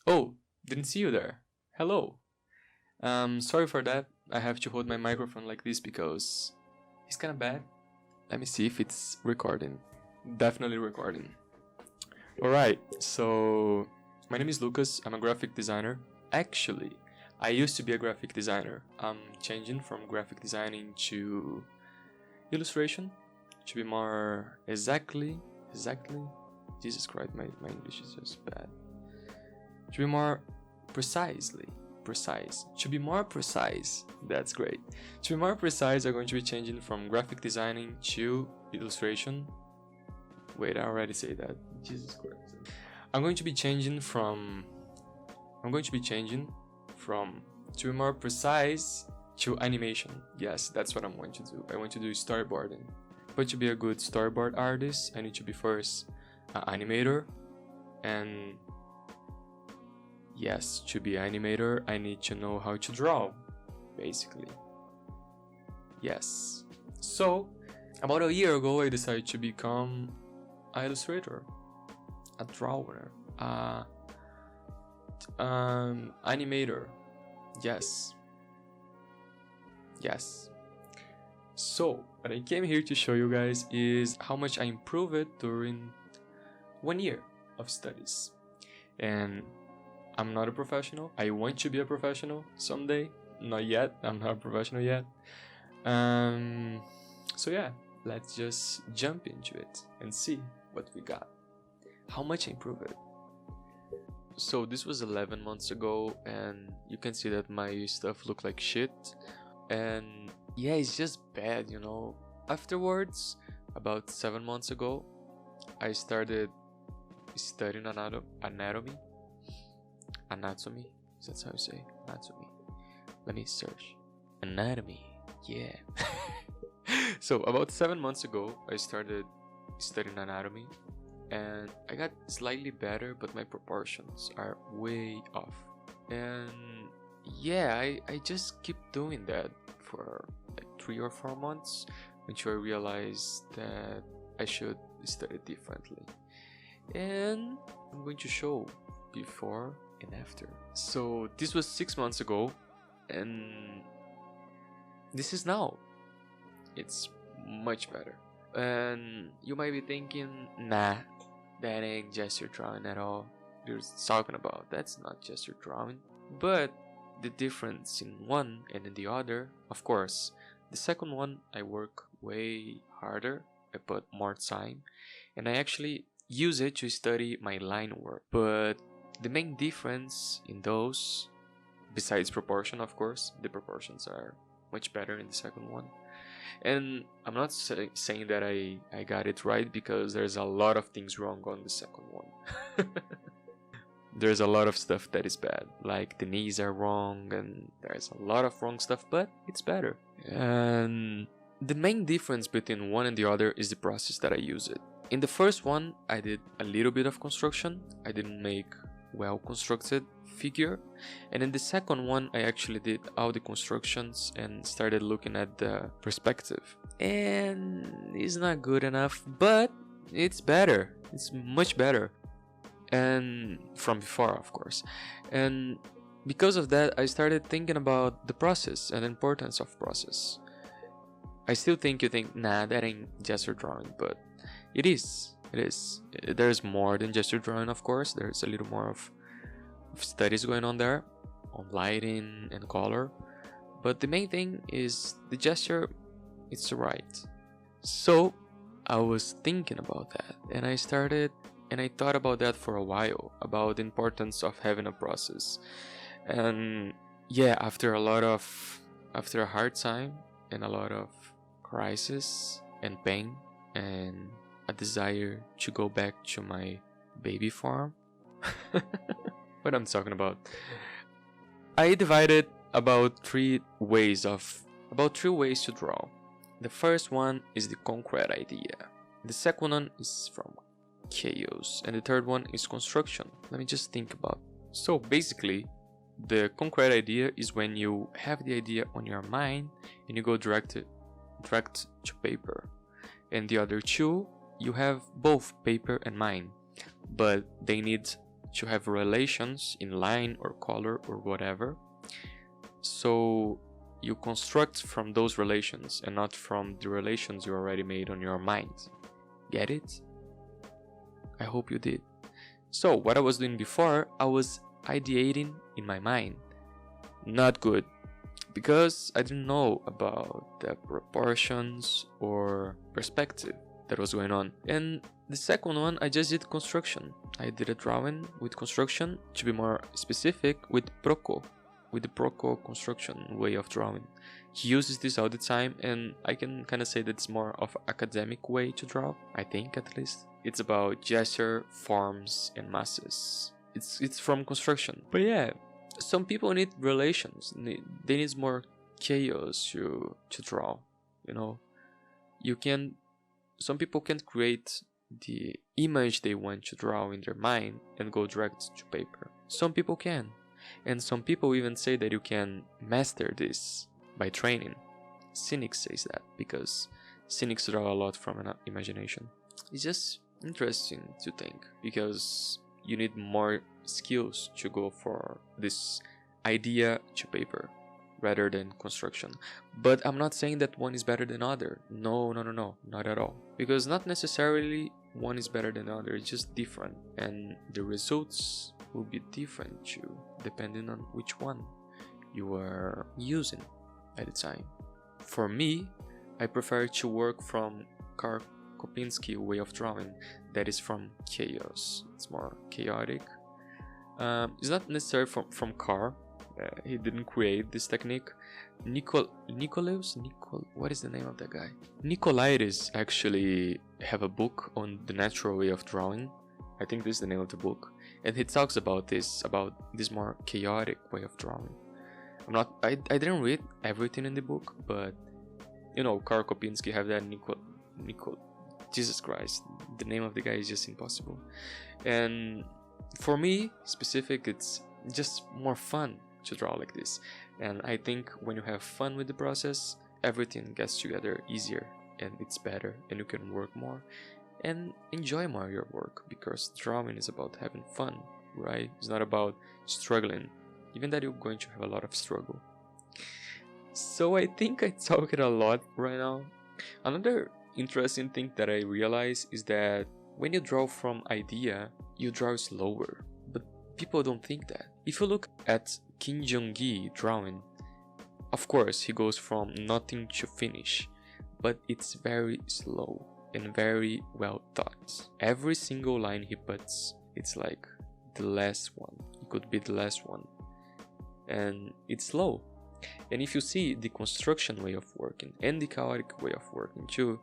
Oh, didn't see you there. Hello. Sorry for that. I have to hold my microphone like this because it's kind of bad. Let me see if it's recording. Definitely recording. Alright, so my name is Lucas. I'm a graphic designer. Actually, I used to be a graphic designer. I'm changing from graphic designing to illustration. To be more exactly. Jesus Christ, my English is just bad. To be more precise. To be more precise, that's great. To be more precise, I'm going to be changing from graphic designing to illustration. Wait, I already say that. Jesus Christ. I'm going to be changing from to be more precise to animation. Yes, that's what I'm going to do. I want to do storyboarding. But to be a good storyboard artist, I need to be first an animator, and yes, to be an animator, I need to know how to draw, basically. Yes. So, about a year ago, I decided to become an illustrator, a drawer, animator. Yes. So, what I came here to show you guys is how much I improved during 1 year of studies. And I'm not a professional. I want to be a professional someday. Not yet. I'm not a professional yet. So yeah, let's just jump into it and see what we got. How much I improved. So this was 11 months ago, and you can see that my stuff looked like shit. And yeah, it's just bad, you know. Afterwards, about 7 months ago, I started studying anatomy. Is that how you say? Anatomy. Let me search. Anatomy. Yeah. So about 7 months ago, I started studying anatomy, and I got slightly better, but my proportions are way off. And yeah, I just keep doing that for like 3 or 4 months until I realized that I should study differently. And I'm going to show before and after. So this was 6 months ago, and this is now. It's much better. And you might be thinking, nah, that ain't gesture drawing at all. You're talking about that's not gesture drawing. But the difference in one and in the other, of course, the second one I work way harder. I put more time, and I actually use it to study my line work. But the main difference in those, besides proportion, of course, the proportions are much better in the second one. And I'm not saying that I got it right, because there's a lot of things wrong on the second one. There's a lot of stuff that is bad, like the knees are wrong, and there's a lot of wrong stuff, but it's better. And the main difference between one and the other is the process that I use it. In the first one, I did a little bit of construction. I didn't make well constructed figure. And in the second one, I actually did all the constructions and started looking at the perspective. And it's not good enough, but it's better. It's much better. And from before, of course. And because of that, I started thinking about the process and the importance of process. I still think you think, nah, that ain't gesture drawing, but it is. There's more than gesture drawing, of course. There's a little more of studies going on there, on lighting and color. But the main thing is the gesture, it's right. So I was thinking about that, and I thought about that for a while, about the importance of having a process. And yeah, after a hard time and a lot of crisis and pain and a desire to go back to my baby form. What I'm talking about. I divided about three ways to draw. The first one is the concrete idea. The second one is from chaos, and the third one is construction. Let me just think about. So basically, the concrete idea is when you have the idea on your mind and you go direct to paper. And the other two, you have both paper and mind, but they need to have relations in line or color or whatever. So you construct from those relations and not from the relations you already made on your mind. Get it? I hope you did. So what I was doing before, I was ideating in my mind. Not good, because I didn't know about the proportions or perspective that was going on. And the second one, I just did construction. I did a drawing with construction, to be more specific, with proko, with the proko construction way of drawing. He uses this all the time, and I can kind of say that it's more of an academic way to draw, I think at least. It's about gesture, forms, and masses. It's from construction. But yeah, some people need relations. They need more chaos to draw, you know. Some people can't create the image they want to draw in their mind and go direct to paper. Some people can. And some people even say that you can master this by training. Sinix says that, because cynics draw a lot from an imagination. It's just interesting to think, because you need more skills to go for this idea to paper rather than construction. But I'm not saying that one is better than other. No, not at all. Because not necessarily one is better than the other, it's just different. And the results will be different too, depending on which one you are using at the time. For me, I prefer to work from Karl Kopinski way of drawing, that is from chaos. It's more chaotic. It's not necessarily from Karl. He didn't create this technique. What is the name of that guy? Nicolaides actually have a book on the natural way of drawing. I think this is the name of the book, and he talks about this more chaotic way of drawing. I didn't read everything in the book, but you know, Karl Kopinski have that Jesus Christ, the name of the guy is just impossible. And for me specific, it's just more fun to draw like this. And I think when you have fun with the process, everything gets together easier and it's better, and you can work more and enjoy more your work, because drawing is about having fun, right? It's not about struggling, even that you're going to have a lot of struggle. So I think I talked a lot right now. Another interesting thing that I realize is that when you draw from idea, you draw slower, but people don't think that. If you look at Kim Jung-gi drawing, of course he goes from nothing to finish, but it's very slow and very well thought. Every single line he puts, it's like the last one. It could be the last one. And it's slow. And if you see the construction way of working and the chaotic way of working too,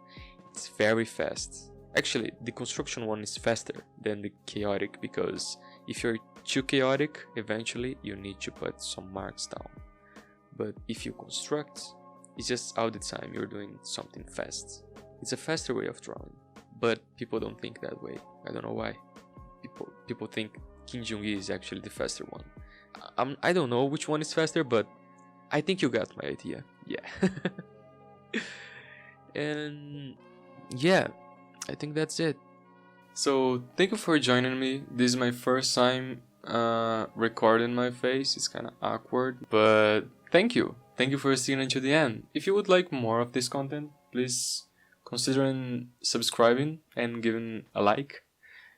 it's very fast. Actually, the construction one is faster than the chaotic, because if you're too chaotic, eventually you need to put some marks down. But if you construct, it's just all the time you're doing something fast. It's a faster way of drawing, but people don't think that way. I don't know why. People think Kim Jung-gi is actually the faster one. I don't know which one is faster, but I think you got my idea. Yeah. And yeah, I think that's it. So thank you for joining me. This is my first time recording my face. It's kind of awkward, but thank you. Thank you for staying until the end. If you would like more of this content, please consider subscribing and giving a like.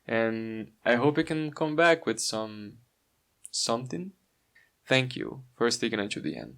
And I hope you can come back with something. Thank you for sticking until the end.